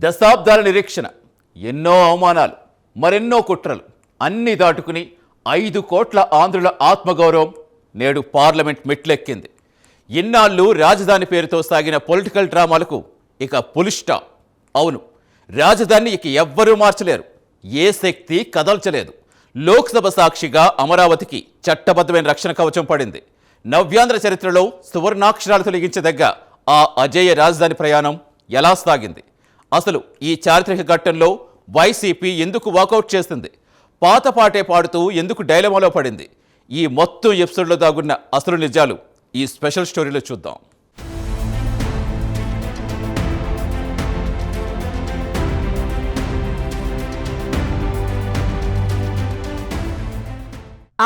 దశాబ్దాల నిరీక్షణ, ఎన్నో అవమానాలు, మరెన్నో కుట్రలు అన్నీ దాటుకుని 5 కోట్ల ఆంధ్రుల ఆత్మగౌరవం నేడు పార్లమెంట్ మెట్లెక్కింది. ఇన్నాళ్ళు రాజధాని పేరుతో సాగిన పొలిటికల్ డ్రామాలకు ఇక ఫుల్ స్టాప్. అవును, రాజధాని ఇక ఎవ్వరూ మార్చలేరు, ఏ శక్తి కదల్చలేదు. లోక్సభ సాక్షిగా అమరావతికి చట్టబద్ధమైన రక్షణ కవచం పడింది. నవ్యాంధ్ర చరిత్రలో సువర్ణాక్షరాలు తొలగించదగ్గ ఆ అజేయ రాజధాని ప్రయాణం ఎలా సాగింది? అసలు ఈ చారిత్రక ఘట్టంలో వైసీపీ ఎందుకు వాకౌట్ చేస్తుంది? పాత పాటే పాడుతూ ఎందుకు డైలమాలో పడింది? ఈ మొత్తం ఎపిసోడ్లో దాగున్న అసలు నిజాలు ఈ స్పెషల్ స్టోరీలో చూద్దాం.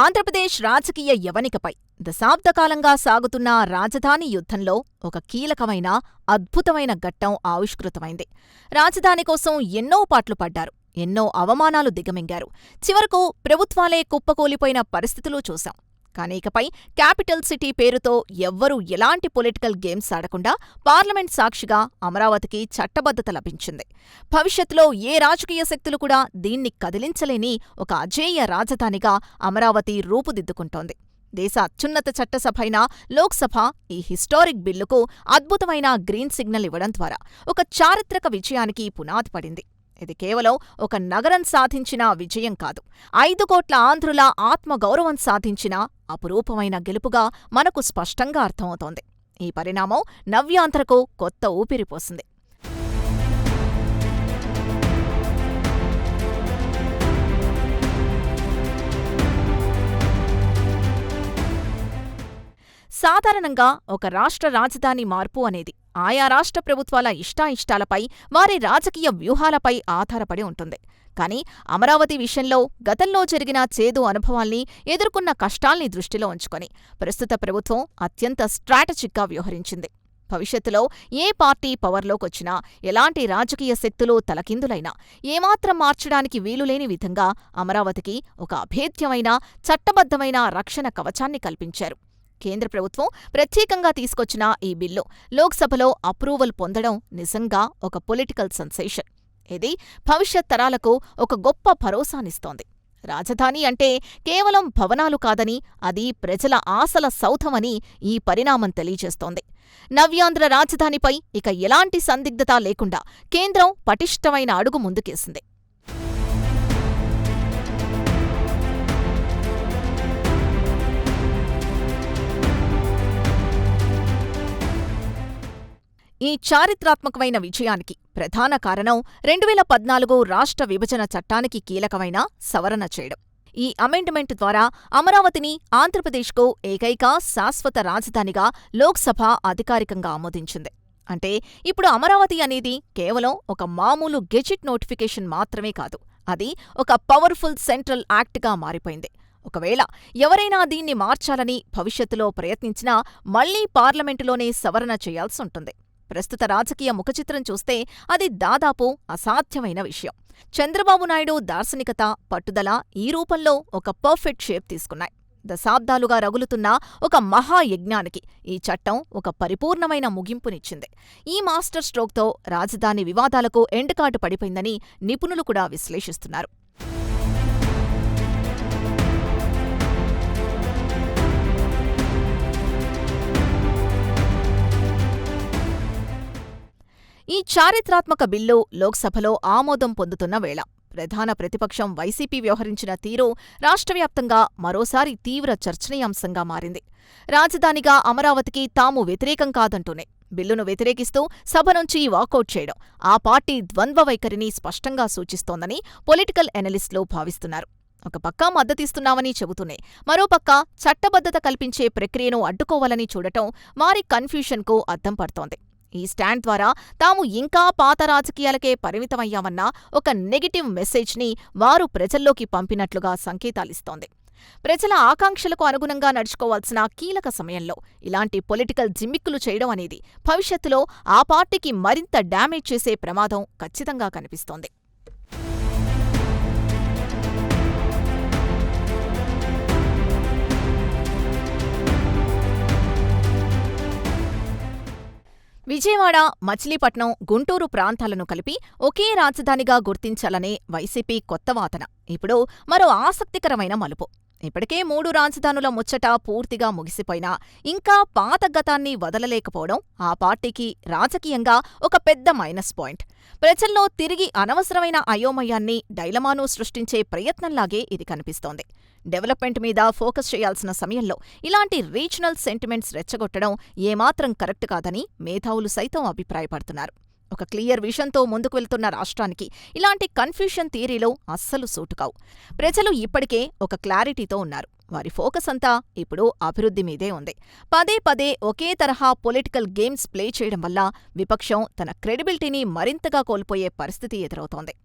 ఆంధ్రప్రదేశ్ రాజకీయ యవనికపై దశాబ్దకాలంగా సాగుతున్న రాజధాని యుద్ధంలో ఒక కీలకమైన, అద్భుతమైన ఘట్టం ఆవిష్కృతమైంది. రాజధాని కోసం ఎన్నో పాట్లు పడ్డారు, ఎన్నో అవమానాలు దిగమింగారు. చివరకు ప్రభుత్వాలే కుప్పకూలిపోయిన పరిస్థితులు చూశాం. కానీ ఇకపై క్యాపిటల్ సిటీ పేరుతో ఎవ్వరూ ఎలాంటి పొలిటికల్ గేమ్స్ ఆడకుండా పార్లమెంట్ సాక్షిగా అమరావతికి చట్టబద్ధత లభించింది. భవిష్యత్తులో ఏ రాజకీయ శక్తులు కూడా దీన్ని కదిలించలేని ఒక అజేయ రాజధానిగా అమరావతి రూపుదిద్దుకుంటోంది. దేశ అత్యున్నత చట్టసభైన లోక్సభ ఈ హిస్టారిక్ బిల్లుకు అద్భుతమైన గ్రీన్ సిగ్నల్ ఇవ్వడం ద్వారా ఒక చారిత్రక విజయానికి పునాది పడింది. ఇది కేవలం ఒక నగరం సాధించిన విజయం కాదు, 5 కోట్ల ఆంధ్రుల ఆత్మగౌరవం సాధించిన అపురూపమైన గెలుపుగా మనకు స్పష్టంగా అర్థమవుతోంది. ఈ పరిణామం నవ్యాంధ్రకు కొత్త ఊపిరిపోసింది. సాధారణంగా ఒక రాష్ట్ర రాజధాని మార్పు అనేది ఆయా రాష్ట్ర ప్రభుత్వాల ఇష్టాయిష్టాలపై, వారి రాజకీయ వ్యూహాలపై ఆధారపడి ఉంటుంది. కానీ అమరావతి విషయంలో గతంలో జరిగిన చేదు అనుభవాల్ని, ఎదుర్కొన్న కష్టాల్ని దృష్టిలో ఉంచుకొని ప్రస్తుత ప్రభుత్వం అత్యంత స్ట్రాటజిక్గా వ్యవహరించింది. భవిష్యత్తులో ఏ పార్టీ పవర్లోకొచ్చినా, ఎలాంటి రాజకీయ శక్తులు తలకిందులైనా ఏమాత్రం మార్చడానికి వీలులేని విధంగా అమరావతికి ఒక అభేద్యమైన, చట్టబద్ధమైన రక్షణ కవచాన్ని కల్పించారు. కేంద్ర ప్రభుత్వం ప్రత్యేకంగా తీసుకొచ్చిన ఈ బిల్లు లోక్సభలో అప్రూవల్ పొందడం నిజంగా ఒక పొలిటికల్ సెన్సేషన్. ఇది భవిష్యత్ తరాలకు ఒక గొప్ప భరోసానిస్తోంది. రాజధాని అంటే కేవలం భవనాలు కాదని, అది ప్రజల ఆశల సౌధమని ఈ పరిణామం తెలియజేస్తోంది. నవ్యాంధ్ర రాజధానిపై ఇక ఎలాంటి సందిగ్ధత లేకుండా కేంద్రం పటిష్టమైన అడుగు ముందుకేసింది. ఈ చారిత్రాత్మకమైన విజయానికి ప్రధాన కారణం 2014 రాష్ట్ర విభజన చట్టానికి కీలకమైన సవరణ చేయడం. ఈ అమెండ్మెంట్ ద్వారా అమరావతిని ఆంధ్రప్రదేశ్కు ఏకైక శాశ్వత రాజధానిగా లోక్సభ అధికారికంగా ఆమోదించింది. అంటే ఇప్పుడు అమరావతి అనేది కేవలం ఒక మామూలు గెజిట్ నోటిఫికేషన్ మాత్రమే కాదు, అది ఒక పవర్ఫుల్ సెంట్రల్ యాక్ట్గా మారిపోయింది. ఒకవేళ ఎవరైనా దీన్ని మార్చాలని భవిష్యత్తులో ప్రయత్నించినా మళ్లీ పార్లమెంటులోనే సవరణ చేయాల్సుంటుంది. ప్రస్తుత రాజకీయ ముఖచిత్రం చూస్తే అది దాదాపు అసాధ్యమైన విషయం. చంద్రబాబు నాయుడు దార్శనికత, పట్టుదల ఈ రూపంలో ఒక పర్ఫెక్ట్ షేప్ తీసుకున్నాయి. దశాబ్దాలుగా రగులుతున్న ఒక మహాయజ్ఞానికి ఈ చట్టం ఒక పరిపూర్ణమైన ముగింపునిచ్చింది. ఈ మాస్టర్ స్ట్రోక్తో రాజధాని వివాదాలకు ఎండ్కాటు పడిపోయిందని నిపుణులు కూడా విశ్లేషిస్తున్నారు. ఈ చారిత్రాత్మక బిల్లు లోక్సభలో ఆమోదం పొందుతున్న వేళ ప్రధాన ప్రతిపక్షం వైసీపీ వ్యవహరించిన తీరు రాష్ట్రవ్యాప్తంగా మరోసారి తీవ్ర చర్చనీయాంశంగా మారింది. రాజధానిగా అమరావతికి తాము వ్యతిరేకం కాదంటూనే బిల్లును వ్యతిరేకిస్తూ సభ నుంచి వాకౌట్ చేయడం ఆ పార్టీ ద్వంద్వ వైఖరిని స్పష్టంగా సూచిస్తోందని పొలిటికల్ ఎనలిస్టులు భావిస్తున్నారు. ఒక పక్క మద్దతిస్తున్నామని చెబుతూనే మరోపక్క చట్టబద్ధత కల్పించే ప్రక్రియను అడ్డుకోవాలని చూడటం వారి కన్ఫ్యూషన్కు అద్దం పడుతోంది. ఈ స్టాండ్ ద్వారా తాము ఇంకా పాత రాజకీయాలకే పరిమితమయ్యామన్న ఒక నెగటివ్ మెసేజ్ని వారు ప్రజల్లోకి పంపినట్లుగా సంకేతాలిస్తోంది. ప్రజల ఆకాంక్షలకు అనుగుణంగా నడుచుకోవాల్సిన కీలక సమయంలో ఇలాంటి పొలిటికల్ జిమ్మిక్కులు చేయడం అనేది భవిష్యత్తులో ఆ పార్టీకి మరింత డ్యామేజ్ చేసే ప్రమాదం ఖచ్చితంగా కనిపిస్తోంది. విజయవాడ, మచిలీపట్నం, గుంటూరు ప్రాంతాలను కలిపి ఒకే రాజధానిగా గుర్తించాలనే వైసీపీ కొత్త వాదన ఇప్పుడు మరో ఆసక్తికరమైన మలుపు. ఇప్పటికే 3 రాజధానుల ముచ్చట పూర్తిగా ముగిసిపోయినా ఇంకా పాత గతాన్ని వదలలేకపోవడం ఆ పార్టీకి రాజకీయంగా ఒక పెద్ద మైనస్ పాయింట్. ప్రజల్లో తిరిగి అనవసరమైన అయోమయాన్ని, డైలమాను సృష్టించే ప్రయత్నంలాగే ఇది కనిపిస్తోంది. డెవలప్మెంట్ మీద ఫోకస్ చేయాల్సిన సమయంలో ఇలాంటి రీజనల్ సెంటిమెంట్స్ రెచ్చగొట్టడం ఏమాత్రం కరెక్ట్ కాదని మేధావులు సైతం అభిప్రాయపడుతున్నారు. ఒక క్లియర్ విజన్తో ముందుకు వెళ్తున్న రాష్ట్రానికి ఇలాంటి కన్ఫ్యూషన్ థియరీలో అస్సలు సూటుకావు. ప్రజలు ఇప్పటికే ఒక క్లారిటీతో ఉన్నారు. వారి ఫోకస్ అంతా ఇప్పుడు అభివృద్ధి మీదే ఉంది. పదే పదే ఒకే తరహా పొలిటికల్ గేమ్స్ ప్లే చేయడం వల్ల విపక్షం తన క్రెడిబిలిటీని మరింతగా కోల్పోయే పరిస్థితి ఎదురవుతోంది.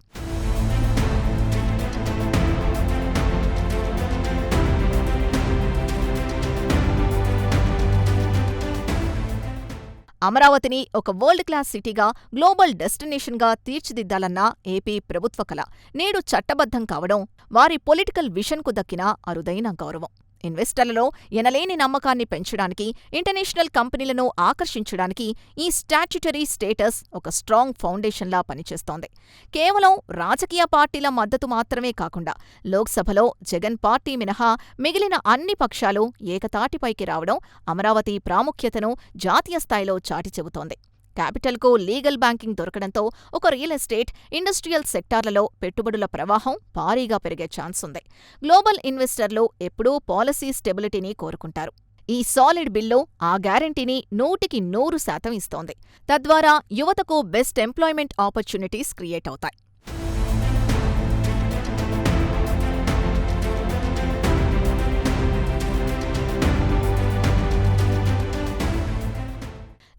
అమరావతిని ఒక వరల్డ్ క్లాస్ సిటీగా, గ్లోబల్ డెస్టినేషన్గా తీర్చిదిద్దాలన్న ఏపీ ప్రభుత్వ కల నేడు చట్టబద్ధం కావడం వారి పొలిటికల్ విజన్కు దక్కిన అరుదైన గౌరవం. ఇన్వెస్టర్లలో ఎనలేని నమ్మకాన్ని పెంచడానికి, ఇంటర్నేషనల్ కంపెనీలను ఆకర్షించడానికి ఈ స్టాట్యుటరీ స్టేటస్ ఒక స్ట్రాంగ్ ఫౌండేషన్లా పనిచేస్తోంది. కేవలం రాజకీయ పార్టీల మద్దతు మాత్రమే కాకుండా లోక్సభలో జగన్ పార్టీ మినహా మిగిలిన అన్ని పక్షాలు ఏకతాటిపైకి రావడం అమరావతి ప్రాముఖ్యతను జాతీయ స్థాయిలో చాటి చెబుతోంది. క్యాపిటల్కు లీగల్ బ్యాంకింగ్ దొరకడంతో ఒక రియల్ ఎస్టేట్, ఇండస్ట్రియల్ సెక్టార్లలో పెట్టుబడుల ప్రవాహం భారీగా పెరిగే ఛాన్స్ ఉంది. గ్లోబల్ ఇన్వెస్టర్లు ఎప్పుడూ పాలసీ స్టెబిలిటీని కోరుకుంటారు. ఈ సాలిడ్ బిల్లు ఆ గ్యారంటీని 100% ఇస్తోంది. తద్వారా యువతకు బెస్ట్ ఎంప్లాయ్మెంట్ ఆపర్చునిటీస్ క్రియేట్ అవుతాయి.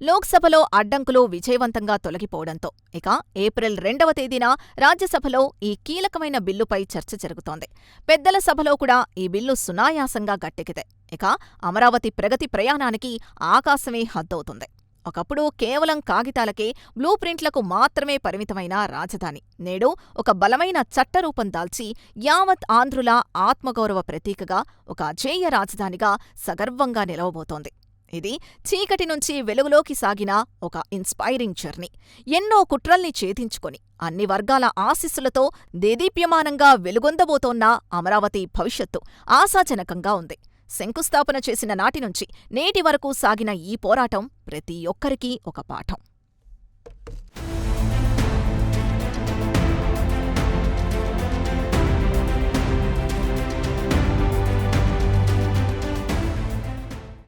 లోక్సభలో అడ్డంకులు విజయవంతంగా తొలగిపోవడంతో ఇక ఏప్రిల్ 2వ తేదీన రాజ్యసభలో ఈ కీలకమైన బిల్లుపై చర్చ జరుగుతోంది. పెద్దల సభలో కూడా ఈ బిల్లు సునాయాసంగా గట్టెక్కితే ఇక అమరావతి ప్రగతి ప్రయాణానికి ఆకాశమే హద్దవుతుంది. ఒకప్పుడు కేవలం కాగితాలకే, బ్లూ ప్రింట్లకు మాత్రమే పరిమితమైన రాజధాని నేడు ఒక బలమైన చట్టరూపం దాల్చి యావత్ ఆంధ్రుల ఆత్మగౌరవ ప్రతీకగా, ఒక అజేయ రాజధానిగా సగర్వంగా నిలవబోతోంది. ఇది చీకటి నుంచి వెలుగులోకి సాగిన ఒక ఇన్స్పైరింగ్ జర్నీ. ఎన్నో కుట్రల్ని ఛేదించుకొని అన్ని వర్గాల ఆశీస్సులతో దేదీప్యమానంగా వెలుగొందబోతోన్న అమరావతి భవిష్యత్తు ఆశాజనకంగా ఉంది. శంకుస్థాపన చేసిన నాటి నుంచి నేటి వరకు సాగిన ఈ పోరాటం ప్రతి ఒక్కరికీ ఒక పాఠం.